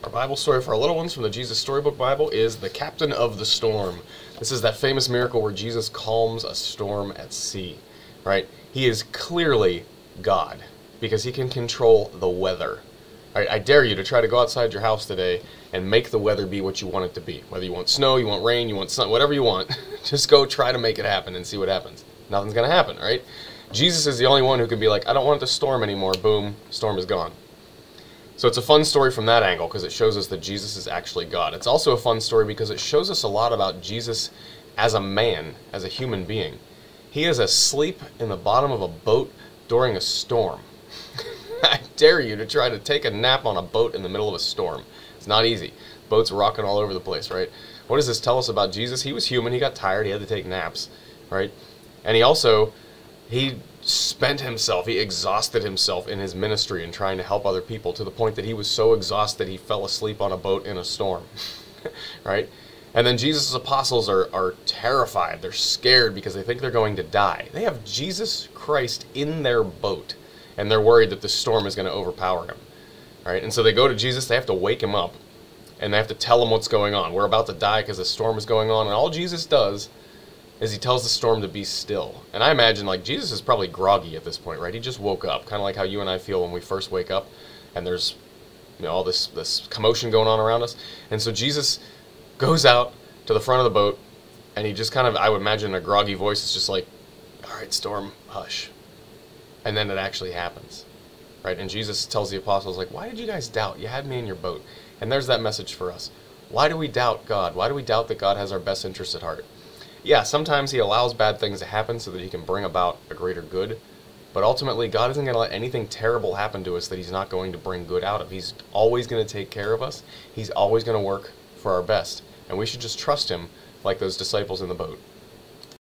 Our Bible story for our little ones from the Jesus Storybook Bible is the Captain of the Storm. This is that famous miracle where Jesus calms a storm at sea, right? He is clearly God because he can control the weather. Right? I dare you to try to go outside your house today and make the weather be what you want it to be. Whether you want snow, you want rain, you want sun, whatever you want, just go try to make it happen and see what happens. Nothing's going to happen, right? Jesus is the only one who can be like, I don't want it to storm anymore. Boom, storm is gone. So it's a fun story from that angle because it shows us that Jesus is actually God. It's also a fun story because it shows us a lot about Jesus as a man, as a human being. He is asleep in the bottom of a boat during a storm. I dare you to try to take a nap on a boat in the middle of a storm. It's not easy. Boats rocking all over the place, right? What does this tell us about Jesus? He was human. He got tired. He had to take naps, right? And he spent himself, he exhausted himself in his ministry and trying to help other people to the point that he was so exhausted he fell asleep on a boat in a storm, right? And then Jesus' apostles are terrified. They're scared because they think they're going to die. They have Jesus Christ in their boat, and they're worried that the storm is going to overpower him, right? And so they go to Jesus. They have to wake him up, and they have to tell him what's going on. We're about to die because the storm is going on, and all Jesus does is he tells the storm to be still. And I imagine, like, Jesus is probably groggy at this point, right? He just woke up, kind of like how you and I feel when we first wake up, and there's, all this commotion going on around us. And so Jesus goes out to the front of the boat, and he just kind of, I would imagine a groggy voice is just like, all right, storm, hush. And then it actually happens, right? And Jesus tells the apostles, like, why did you guys doubt? You had me in your boat. And there's that message for us. Why do we doubt God? Why do we doubt that God has our best interests at heart? Yeah, sometimes he allows bad things to happen so that he can bring about a greater good. But ultimately, God isn't going to let anything terrible happen to us that he's not going to bring good out of. He's always going to take care of us. He's always going to work for our best. And we should just trust him like those disciples in the boat.